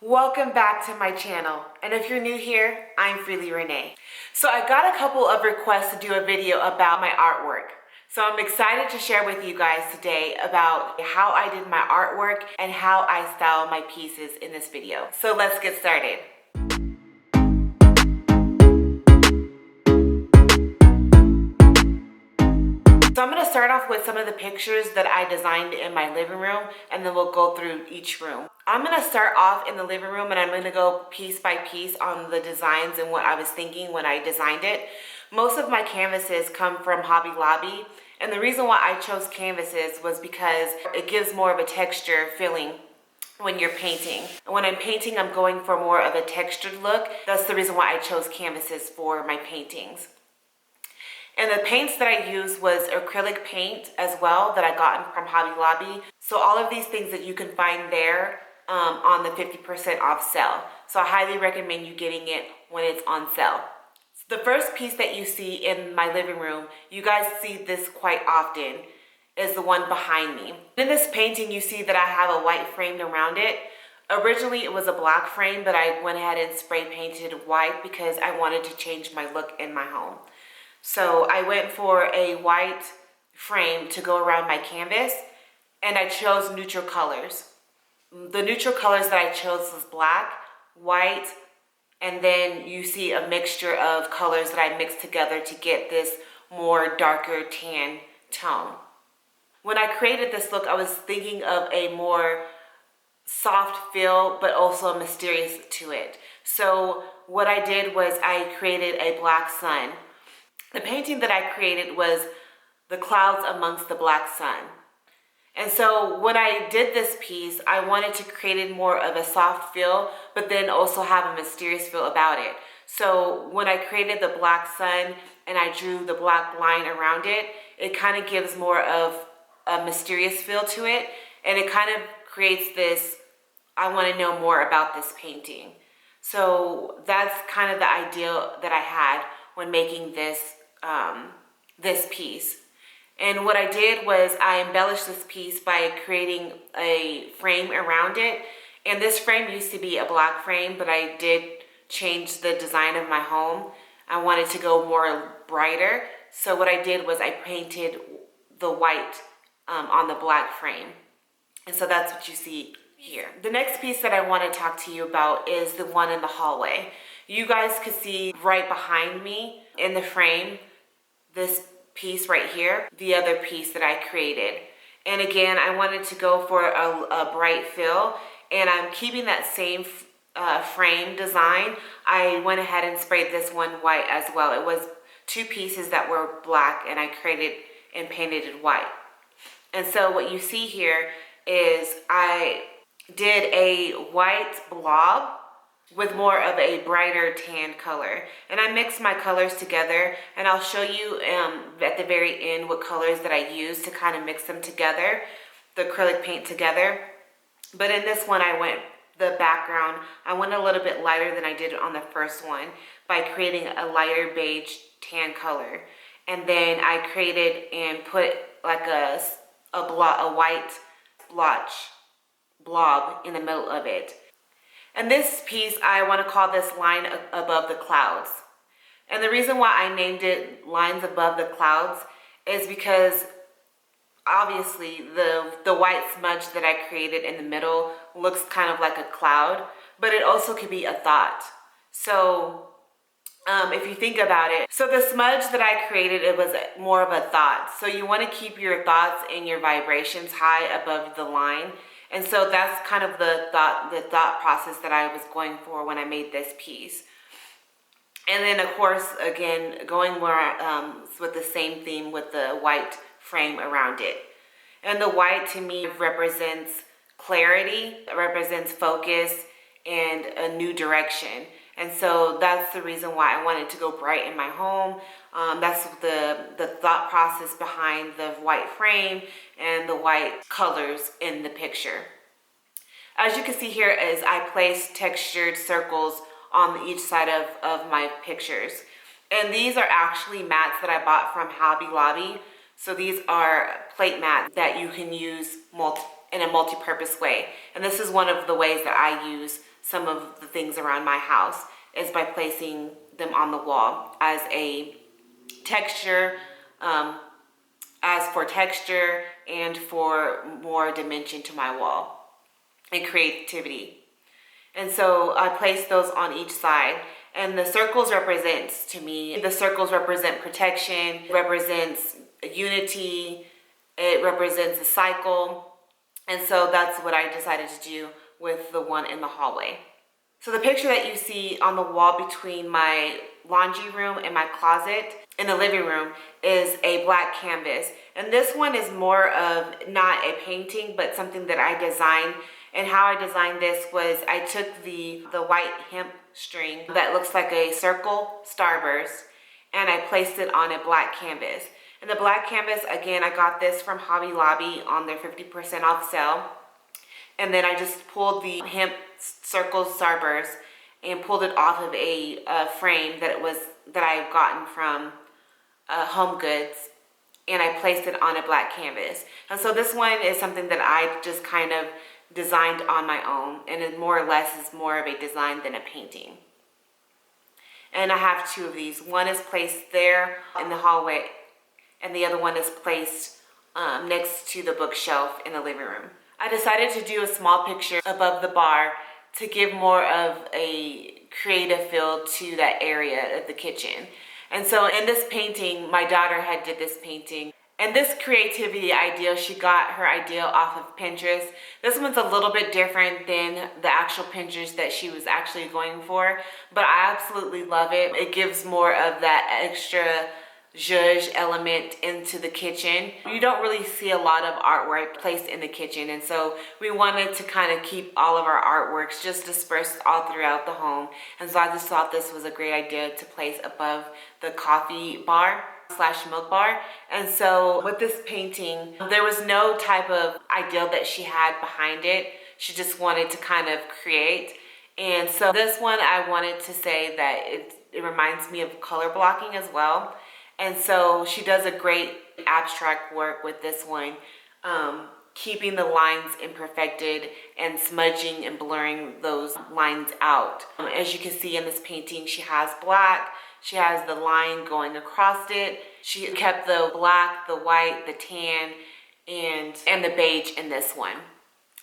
Welcome back to my channel, and if you're new here, I'm Freely Renee. So I got a couple of requests to do a video about my artwork. So I'm excited to share with you guys today about how I did my artwork and how I style my pieces in this video. So let's get started. So I'm going to start off with some of the pictures that I designed in my living room, and then we'll go through each room. I'm going to start off in the living room, and I'm going to go piece by piece on the designs and what I was thinking when I designed it. Most of my canvases come from Hobby Lobby, and the reason why I chose canvases was because it gives more of a texture feeling when you're painting. And when I'm painting, I'm going for more of a textured look. That's the reason why I chose canvases for my paintings. And the paints that I used was acrylic paint as well that I got from Hobby Lobby. So all of these things that you can find there on the 50% off sale. So I highly recommend you getting it when it's on sale. So the first piece that you see in my living room, you guys see this quite often, is the one behind me. In this painting, you see that I have a white frame around it. Originally, it was a black frame, but I went ahead and spray painted white because I wanted to change my look in my home. So I went for a white frame to go around my canvas, and I chose neutral colors. The neutral colors that I chose was black, white, and then you see a mixture of colors that I mixed together to get this more darker tan tone. When I created this look, I was thinking of a more soft feel, but also mysterious to it. So what I did was I created a black sun. The painting that I created was the clouds amongst the black sun. And so when I did this piece, I wanted to create it more of a soft feel, but then also have a mysterious feel about it. So when I created the black sun and I drew the black line around it, it kind of gives more of a mysterious feel to it. And it kind of creates this, I want to know more about this painting. So that's kind of the idea that I had when making this piece. And what I did was I embellished this piece by creating a frame around it. And this frame used to be a black frame, but I did change the design of my home. I wanted to go more brighter. So what I did was I painted the white on the black frame. And so that's what you see here. The next piece that I want to talk to you about is the one in the hallway. You guys could see right behind me in the frame, this piece right here, the other piece that I created. And again, I wanted to go for a bright feel, and I'm keeping that same frame design. I went ahead and sprayed this one white as well. It was two pieces that were black, and I created and painted it white. And so what you see here is I did a white blob with more of a brighter tan color. And I mixed my colors together, and I'll show you at the very end what colors that I used to kind of mix them together, the acrylic paint together. But in this one, the background, I went a little bit lighter than I did on the first one by creating a lighter beige tan color. And then I created and put like a white blob in the middle of it. And this piece, I want to call this line above the clouds. And the reason why I named it lines above the clouds is because obviously the white smudge that I created in the middle looks kind of like a cloud, but it also could be a thought. So if you think about it, so the smudge that I created, it was more of a thought. So you want to keep your thoughts and your vibrations high above the line. And so that's kind of the thought process that I was going for when I made this piece. And then, of course, again, going more with the same theme with the white frame around it. And the white, to me, represents clarity, it represents focus, and a new direction. And so that's the reason why I wanted to go bright in my home. That's the thought process behind the white frame and the white colors in the picture. As you can see here is I placed textured circles on each side of my pictures. And these are actually mats that I bought from Hobby Lobby. So these are plate mats that you can use in a multi-purpose way. And this is one of the ways that I use some of the things around my house is by placing them on the wall as a texture, as for texture and for more dimension to my wall and creativity. And so I placed those on each side. And the circles represents, to me, the circles represent protection, represents unity, it represents a cycle. And so that's what I decided to do with the one in the hallway. So the picture that you see on the wall between my laundry room and my closet in the living room is a black canvas. And this one is more of not a painting, but something that I designed. And how I designed this was I took the white hemp string that looks like a circle starburst, and I placed it on a black canvas. And the black canvas, again, I got this from Hobby Lobby on their 50% off sale. And then I just pulled the hemp circle starburst and pulled it off of a frame that I had gotten from Home Goods, and I placed it on a black canvas. And so this one is something that I just kind of designed on my own, and it more or less is more of a design than a painting. And I have two of these. One is placed there in the hallway, and the other one is placed next to the bookshelf in the living room. I decided to do a small picture above the bar to give more of a creative feel to that area of the kitchen. And so in this painting, my daughter had did this painting. And this creativity idea, she got her idea off of Pinterest. This one's a little bit different than the actual Pinterest that she was actually going for, but I absolutely love it. It gives more of that extra zhuzh element into the kitchen. You don't really see a lot of artwork placed in the kitchen, and so we wanted to kind of keep all of our artworks just dispersed all throughout the home. And so I just thought this was a great idea to place above the coffee bar / milk bar. And so with this painting, there was no type of ideal that she had behind it. She just wanted to kind of create. And so this one, I wanted to say that it reminds me of color blocking as well. And so she does a great abstract work with this one, keeping the lines imperfected and smudging and blurring those lines out. As you can see in this painting, she has black. She has the line going across it. She kept the black, the white, the tan, and the beige in this one.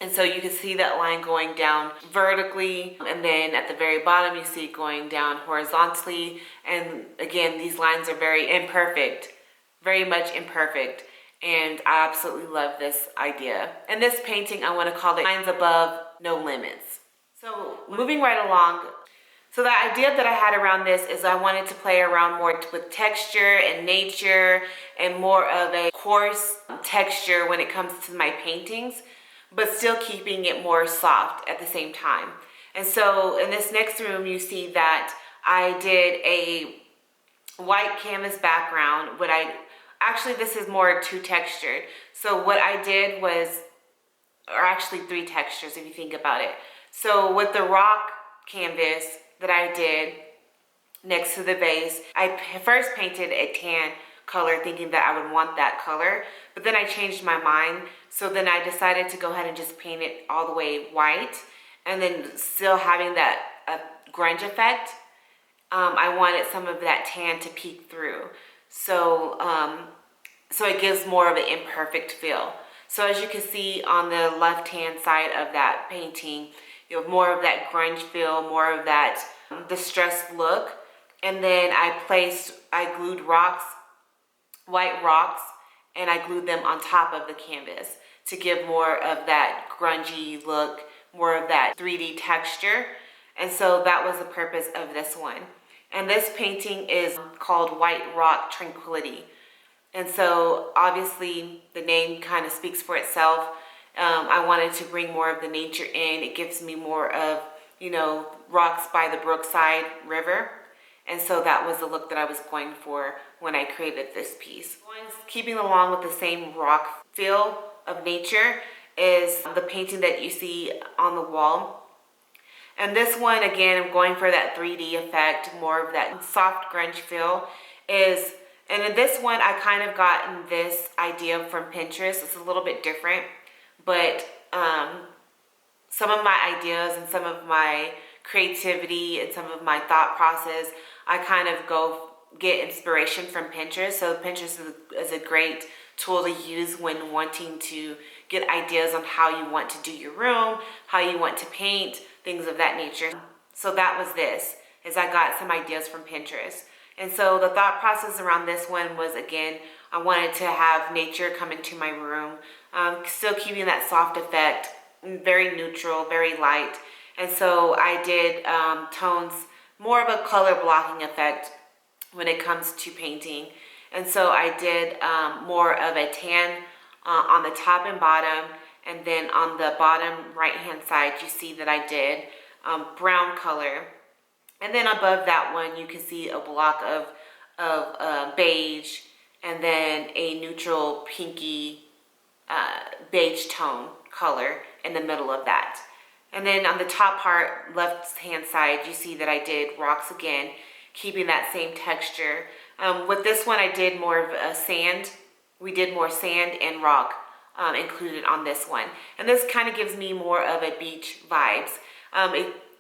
And so you can see that line going down vertically, and then at the very bottom you see it going down horizontally. And again, these lines are very imperfect, very much imperfect. And I absolutely love this idea. And this painting, I want to call it Lines Above, No Limits. So moving right along, so the idea that I had around this is I wanted to play around more with texture and nature and more of a coarse texture when it comes to my paintings, but still keeping it more soft at the same time. And so in this next room, you see that I did a white canvas background. Actually, this is more two textured. So what I did was, or actually three textures if you think about it. So with the rock canvas that I did next to the vase, I first painted a tan color thinking that I would want that color, but then I changed my mind. So then I decided to go ahead and just paint it all the way white, and then still having that grunge effect. I wanted some of that tan to peek through. So it gives more of an imperfect feel. So as you can see on the left-hand side of that painting, you have more of that grunge feel, more of that distressed look. And then I glued rocks, white rocks, and I glued them on top of the canvas to give more of that grungy look, more of that 3D texture. And so that was the purpose of this one. And this painting is called White Rock Tranquility. And so obviously the name kind of speaks for itself. I wanted to bring more of the nature in. It gives me more of, rocks by the Brookside River. And so that was the look that I was going for when I created this piece. Keeping along with the same rock feel of nature is the painting that you see on the wall. And this one, again, I'm going for that 3D effect, more of that soft grunge feel. And in this one, I kind of gotten this idea from Pinterest. It's a little bit different, but some of my ideas and some of my creativity and some of my thought process, I kind of go get inspiration from Pinterest. So Pinterest is a great tool to use when wanting to get ideas on how you want to do your room, how you want to paint, things of that nature. So that was this, is I got some ideas from Pinterest. And so the thought process around this one was, again, I wanted to have nature come into my room, still keeping that soft effect, very neutral, very light. And so I did tones, more of a color blocking effect when it comes to painting. And so I did more of a tan on the top and bottom, and then on the bottom right hand side you see that I did brown color, and then above that one you can see a block of beige, and then a neutral pinky beige tone color in the middle of that. And then on the top part, left hand side, you see that I did rocks again, keeping that same texture. With this one, I did more of a sand. We did more sand and rock included on this one. And this kind of gives me more of a beach vibes.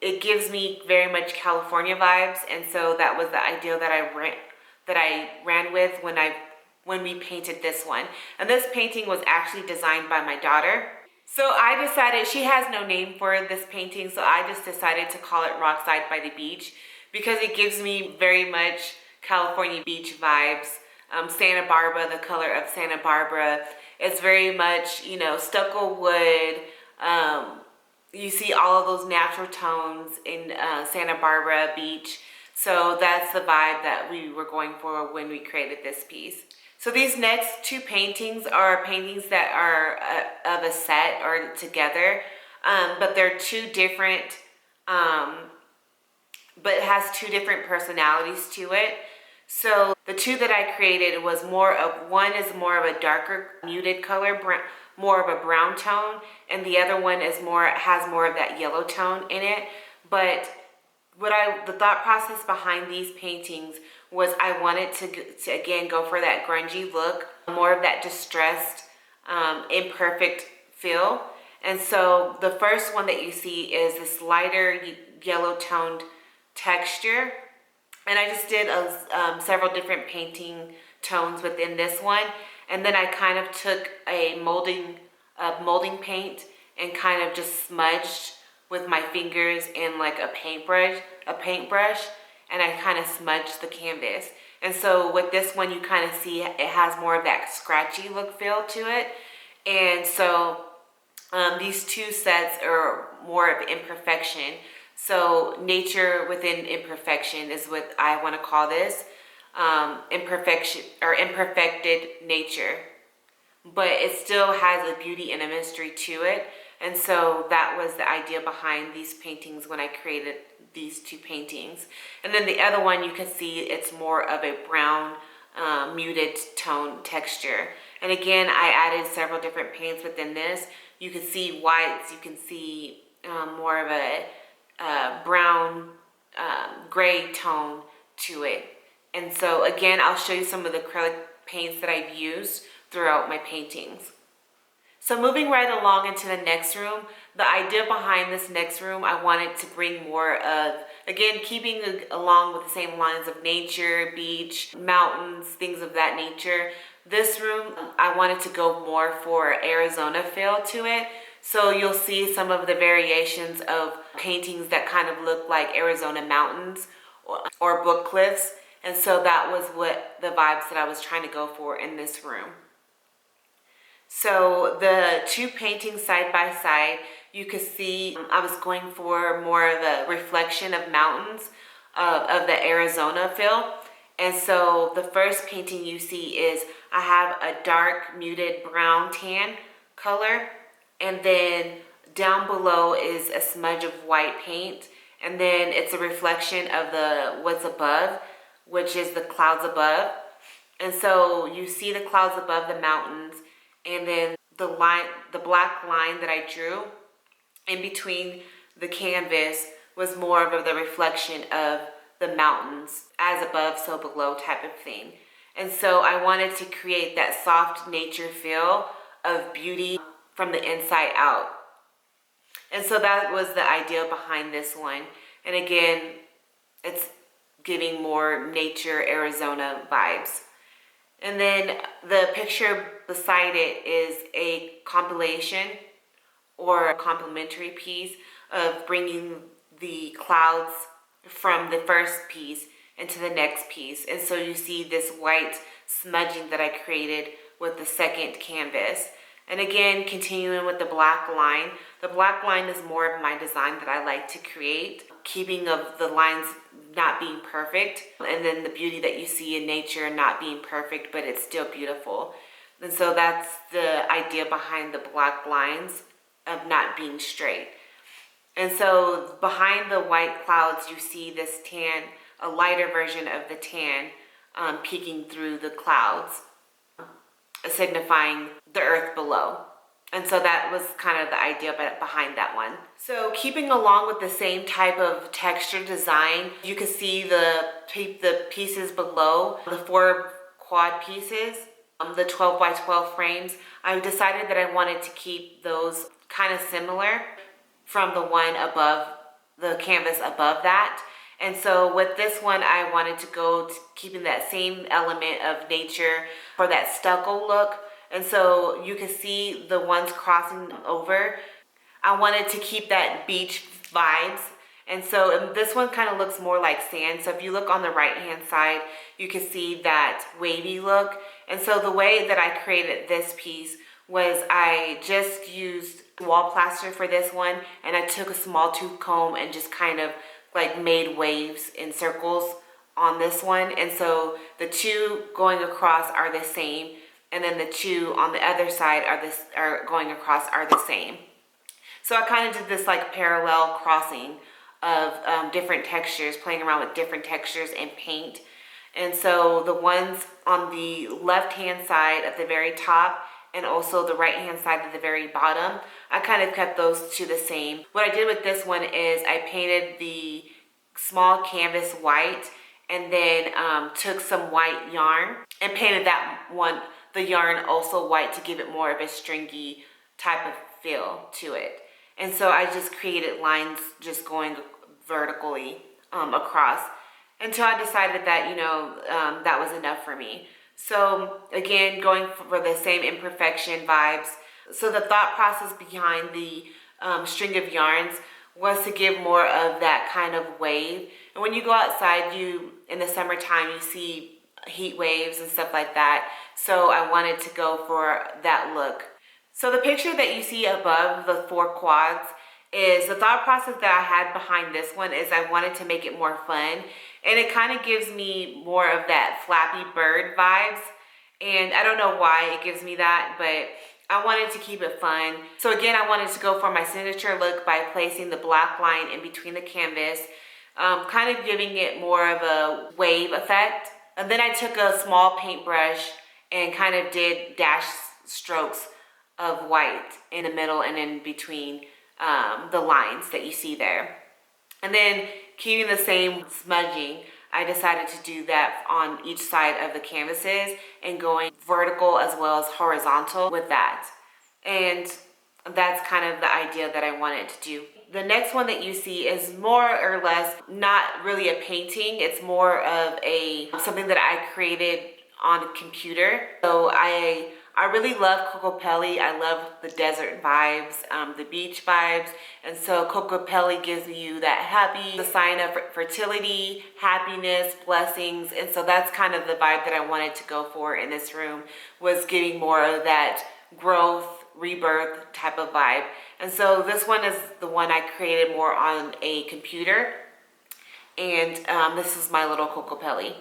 It gives me very much California vibes, and so that was the idea that I ran with when we painted this one. And this painting was actually designed by my daughter. So I decided, she has no name for this painting, so I just decided to call it Rockside by the Beach because it gives me very much California beach vibes. Santa Barbara, the color of Santa Barbara, it's very much, you know, stucco wood. You see all of those natural tones in Santa Barbara beach. So that's the vibe that we were going for when we created this piece. So these next two paintings are paintings that are of a set or together, but they're two different, but it has two different personalities to it. So the two that I created was one is more of a darker muted color, more of a brown tone, and the other one has more of that yellow tone in it. But the thought process behind these paintings was I wanted to again go for that grungy look, more of that distressed, imperfect feel. And so the first one that you see is this lighter yellow toned texture. And I just did several different painting tones within this one. And then I kind of took a molding paint and kind of just smudged with my fingers in like a paintbrush, and I kind of smudged the canvas. And so with this one, you kind of see it has more of that scratchy look feel to it. And so these two sets are more of imperfection. So nature within imperfection is what I want to call this, imperfection or imperfected nature. But it still has a beauty and a mystery to it. And so that was the idea behind these paintings when I created these two paintings. And then the other one, you can see it's more of a brown, muted tone texture. And again, I added several different paints within this. You can see whites, you can see more of a brown, gray tone to it. And so again, I'll show you some of the acrylic paints that I've used throughout my paintings. So moving right along into the next room, the idea behind this next room, I wanted to bring more of, again, keeping along with the same lines of nature, beach, mountains, things of that nature. This room, I wanted to go more for Arizona feel to it. So you'll see some of the variations of paintings that kind of look like Arizona mountains or book cliffs. And so that was what the vibes that I was trying to go for in this room. So the two paintings side by side, you could see I was going for more of a reflection of mountains of the Arizona feel. And so the first painting you see is I have a dark muted brown tan color, and then down below is a smudge of white paint, and then it's a reflection of what's above, which is the clouds above. And so you see the clouds above the mountains, and then the black line that I drew in between the canvas was more of the reflection of the mountains, as above, so below type of thing. And so I wanted to create that soft nature feel of beauty from the inside out. And so that was the idea behind this one. And again, it's giving more nature Arizona vibes. And then the picture beside it is a compilation or a complementary piece of bringing the clouds from the first piece into the next piece. And so you see this white smudging that I created with the second canvas. And again, continuing with the black line. The black line is more of my design that I like to create, keeping of the lines not being perfect, and then the beauty that you see in nature not being perfect, but it's still beautiful. And so that's the idea behind the black lines of not being straight. And so behind the white clouds, you see this tan, a lighter version of the tan peeking through the clouds, signifying the earth below. And so that was kind of the idea behind that one. So keeping along with the same type of texture design, you can see the pieces below, the 4 quad pieces, the 12 by 12 frames. I decided that I wanted to keep those kind of similar from the one above, the canvas above that. And so with this one, I wanted to go to keeping that same element of nature for that stucco look. And so you can see the ones crossing over. I wanted to keep that beach vibes. And so this one kind of looks more like sand. So if you look on the right hand side, you can see that wavy look. And so the way that I created this piece was I just used wall plaster for this one, and I took a small tooth comb and just kind of like made waves in circles on this one. And so the 2 going across are the same, and then the 2 on the other side are going across are the same. So I kind of did this like parallel crossing of different textures, playing around with different textures and paint. And so the ones on the left hand side at the very top and also the right hand side at the very bottom, I kind of kept those 2 the same. What I did with this one is I painted the small canvas white, and then took some white yarn and painted that one, the yarn also white, to give it more of a stringy type of feel to it. And so I just created lines just going vertically across until I decided that, you know, that was enough for me. So again, going for the same imperfection vibes. So the thought process behind the string of yarns was to give more of that kind of wave. And when you go outside, in the summertime, you see heat waves and stuff like that. So I wanted to go for that look. So the picture that you see above the 4 quads is the thought process that I had behind this one is I wanted to make it more fun. And it kind of gives me more of that Flappy Bird vibes. And I don't know why it gives me that, but I wanted to keep it fun. So again, I wanted to go for my signature look by placing the black line in between the canvas, kind of giving it more of a wave effect. And then I took a small paintbrush and kind of did dash strokes of white in the middle and in between the lines that you see there. And then keeping the same smudging, I decided to do that on each side of the canvases and going vertical as well as horizontal with that. And that's kind of the idea that I wanted to do. The next one that you see is more or less not really a painting. It's more of something that I created on a computer. So I really love Cocopelli. I love the desert vibes, the beach vibes. And so Cocopelli gives you that happy, the sign of fertility, happiness, blessings. And so that's kind of the vibe that I wanted to go for in this room, was getting more of that growth, rebirth type of vibe. And so this one is the one I created more on a computer. And this is my little Cocopelli.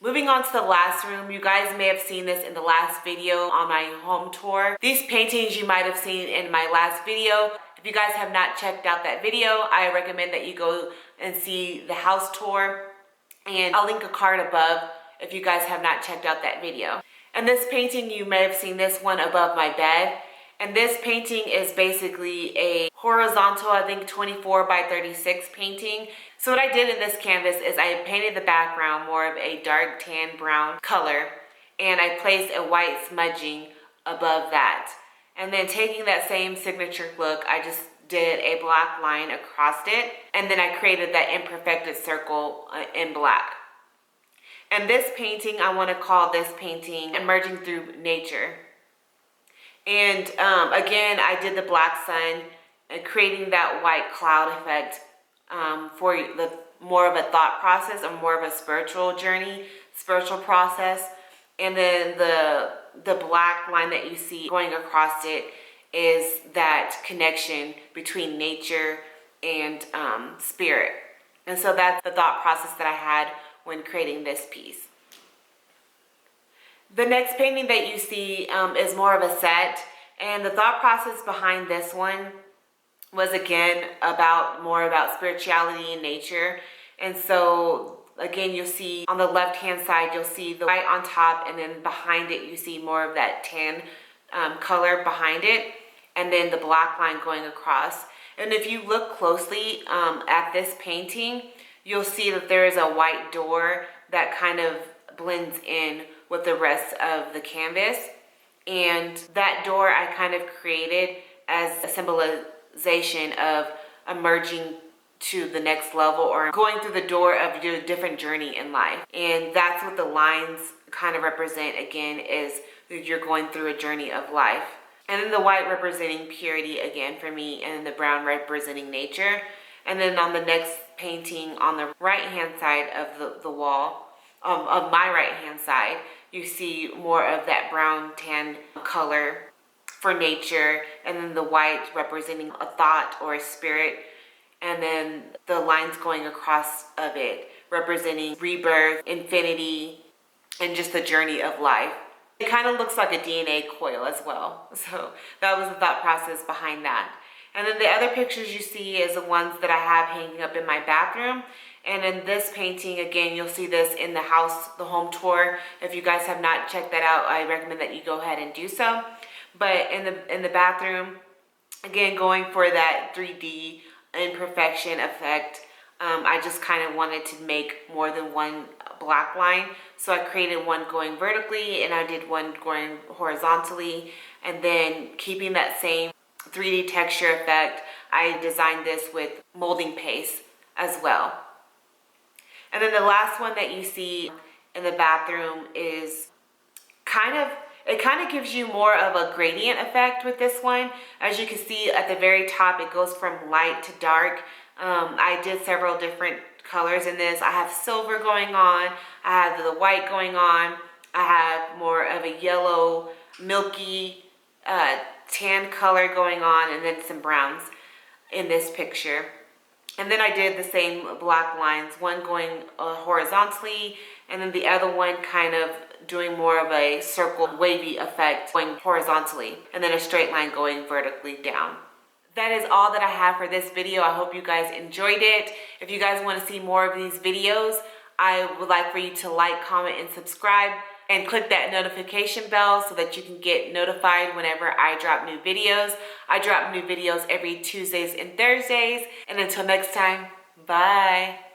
Moving on to the last room, you guys may have seen this in the last video on my home tour. These paintings you might have seen in my last video. If you guys have not checked out that video, I recommend that you go and see the house tour. And I'll link a card above if you guys have not checked out that video. And this painting, you may have seen this one above my bed. And this painting is basically a horizontal, I think 24 by 36 painting. So what I did in this canvas is I painted the background more of a dark tan brown color, and I placed a white smudging above that. And then taking that same signature look, I just did a black line across it, and then I created that imperfected circle in black. And this painting, I want to call this painting Emerging Through Nature. And again, I did the black sun and creating that white cloud effect for the more of a thought process or more of a spiritual journey, spiritual process. And then the black line that you see going across it is that connection between nature and spirit. And so that's the thought process that I had when creating this piece. The next painting that you see is more of a set, and the thought process behind this one was again more about spirituality and nature. And so again, you'll see on the left hand side, you'll see the white on top, and then behind it you see more of that tan color behind it, and then the black line going across. And if you look closely at this painting, you'll see that there is a white door that kind of blends in with the rest of the canvas. And that door I kind of created as a symbolization of emerging to the next level or going through the door of your different journey in life. And that's what the lines kind of represent, again, is that you're going through a journey of life. And then the white representing purity again for me, and then the brown representing nature. And then on the next painting on the right hand side of the wall, of my right hand side, you see more of that brown tan color for nature, and then the white representing a thought or a spirit, and then the lines going across of it representing rebirth, infinity, and just the journey of life. It kind of looks like a DNA coil as well. So that was the thought process behind that. And then the other pictures you see is the ones that I have hanging up in my bathroom. And in this painting, again, you'll see this in the house, the home tour. If you guys have not checked that out, I recommend that you go ahead and do so. But in the bathroom, again, going for that 3D imperfection effect, I just kind of wanted to make more than one black line. So I created one going vertically, and I did one going horizontally. And then keeping that same 3D texture effect, I designed this with molding paste as well. And then the last one that you see in the bathroom is it kind of gives you more of a gradient effect with this one. As you can see at the very top, it goes from light to dark. I did several different colors in this. I have silver going on, I have the white going on, I have more of a yellow, milky, tan color going on, and then some browns in this picture. And then I did the same black lines, one going horizontally, and then the other one kind of doing more of a circle wavy effect going horizontally, and then a straight line going vertically down. That is all that I have for this video. I hope you guys enjoyed it. If you guys want to see more of these videos, I would like for you to like, comment, and subscribe, and click that notification bell so that you can get notified whenever I drop new videos. I drop new videos every Tuesdays and Thursdays. And until next time, bye.